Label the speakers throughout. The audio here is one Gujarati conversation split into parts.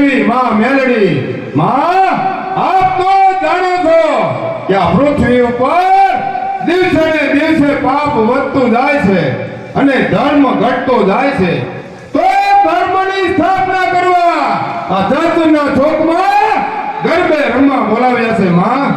Speaker 1: એવી માં મેલડી માં આપ તો જાણો છો કે આ પૃથ્વી ઉપર દિવસે ને દિવસે પાપ વધતું જાય છે અને ધર્મ ઘટતો જાય છે તો ધર્મની સ્થાપના કરવા આ ધરતીના ચોકમાં ગરબે રમવા બોલાવ્યા છે માં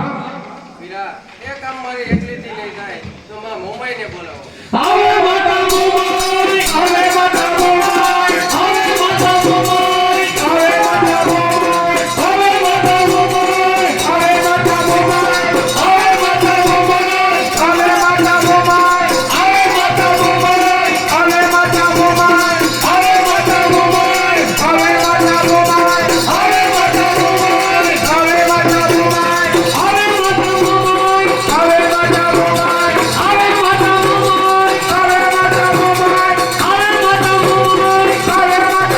Speaker 2: વીરા એ કામ મારી એકલીથી નહીં થાય તો માં મુંબઈને બોલાવો
Speaker 1: આવે માતા મોમાઈ આવે માતા મોમાઈ આવે માતા મોમાઈ આવે માતા મોમાઈ આવે માતા મોમાઈ આવે માતા મોમાઈ આવે માતા મોમાઈ આવે માતા મોમાઈ આવે માતા મોમાઈ આવે માતા મોમાઈ આવે માતા મોમાઈ આવે માતા મોમાઈ આવે માતા મોમાઈ આવે માતા મોમાઈ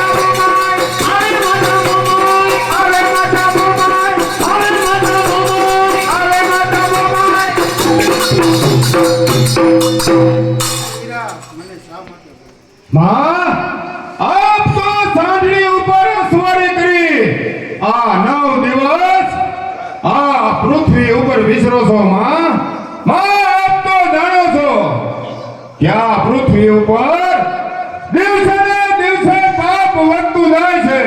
Speaker 1: આવે માતા મોમાઈ આવે માતા મોમાઈ આવે માતા મોમાઈ માં આપ તો સાંઢળી ઉપર સવારી કરી આ 9 દિવસ આ પૃથ્વી ઉપર વિસરો છો માં આપ તો જાણો છો કે આ પૃથ્વી ઉપર દિવસે ને દિવસે પાપ વધતું જાય છે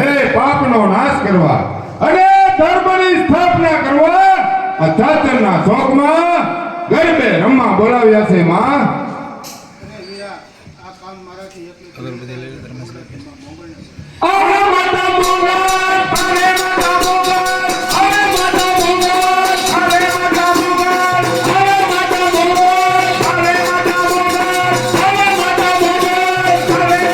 Speaker 1: એ પાપનો નાશ કરવા અને ધર્મની સ્થાપના કરવા આ જાતરના ચોકમાં ગરબે રમવા બોલાવ્યા છે માં અરે માતા મોગલ અરે માતા મોગલ અરે માતા મોગલ અરે માતા મોગલ અરે માતા મોગલ અરે માતા મોગલ અરે માતા મોગલ અરે માતા મોગલ અરે માતા મોગલ અરે માતા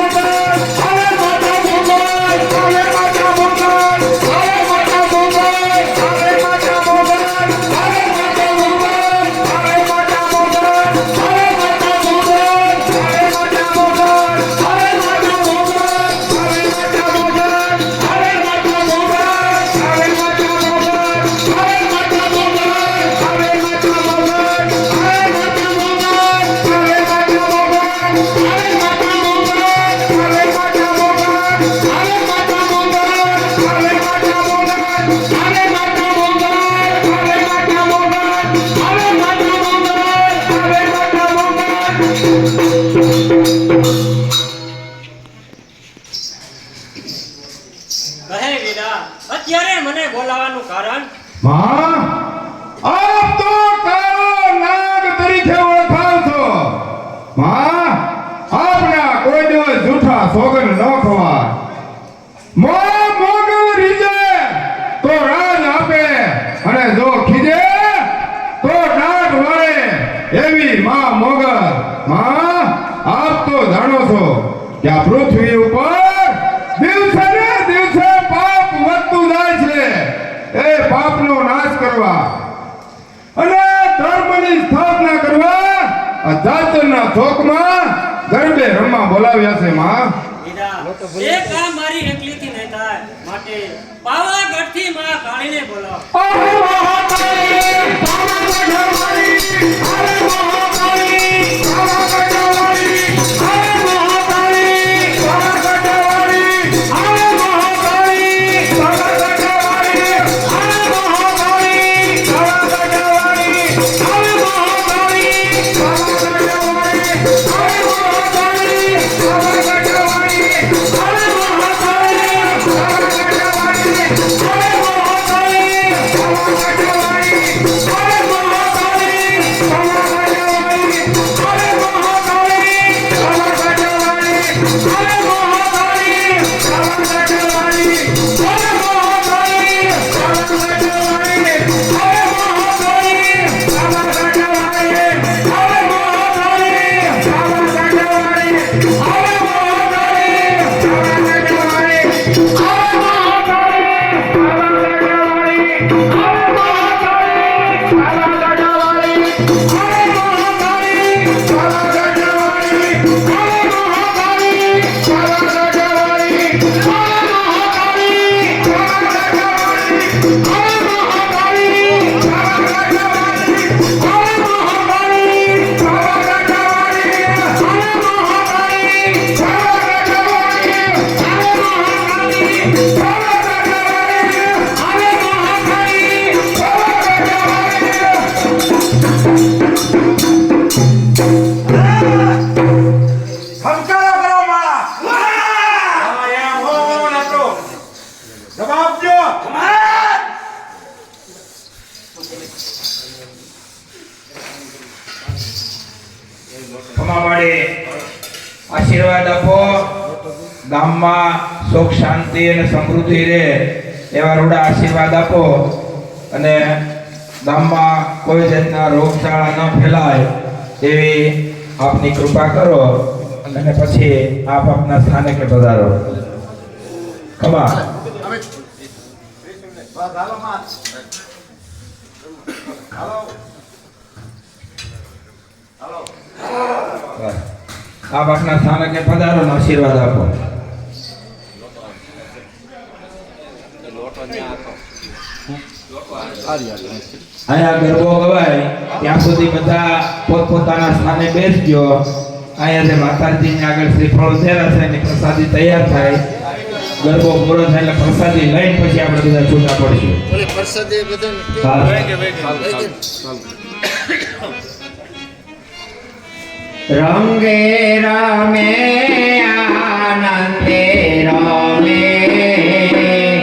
Speaker 1: મોગલ અરે માતા મોગલ અરે માતા મોગલ અરે માતા મોગલ અરે માતા મોગલ અરે માતા મોગલ અરે માતા મોગલ
Speaker 3: કહે વીરા અત્યારે મને બોલાવાનું કારણ
Speaker 1: માં આપ તો કાળો નાગ તરીકે ઓળખાવ છો માં આપના કોઈ દિવસ જૂઠા સોગન ન ખવાય મોગલ રીજે તો રાજ આપે અને જો ખીજે તો દાઢ વાળે એવી માં મોગલ માં આપ તો જાણો છો કે આ પૃથ્વી ઉપર દિવસે ને દિવસે પાપ વધતું જાય છે એ પાપનો નાશ કરવા અને ધર્મની સ્થાપના કરવા આ જાતના ચોકમાં ગરબે રમવા બોલાવ્યા છે માં
Speaker 3: વીરા એ કામ મારી એકલીથી નહીં થાય માટે પાવાગઢથી માં કાળીને બોલાવો
Speaker 1: અરે મહાકાળી પાવાગઢવાળી અરે મહાકાળી પાવાગઢવાળી અરે મહાકાળી પાવાગઢવાળી અરે મહાકાળી પાવાગઢવાળી અરે મહાકાળી પાવાગઢવાળી અરે મહાકાળી પાવાગઢવાળી અરે મહાકાળી પાવાગઢવાળી અરે મહાકાળી પાવાગઢવાળી જવાબ દો.
Speaker 4: ખમાવાળી આશીર્વાદ આપો. ગામમાં સુખ શાંતિ અને સમૃદ્ધિ રહે એવા રૂડા આશીર્વાદ આપો અને ગામમાં કોઈ જાતના રોગચાળા ન ફેલાય એવી આપની કૃપા કરો અને પછી આપ આપના સ્થાને કે પધારો. ખમા આપ આપના સ્થાને કે પધારો ને આશીર્વાદ આપો. અહીંયા ગરબો ગવાય ત્યાં સુધી બધા પોતપોતાના સ્થાને બેસજો. અહીંયા જે માતાજીની આગળ શ્રીફળ ઉતર્યા છે એની પ્રસાદી તૈયાર થાય. ગરબો પૂરો થાય એટલે પ્રસાદી લઈને પછી આપણે બધા છૂટા પડશું.
Speaker 1: રંગે રમે આનંદ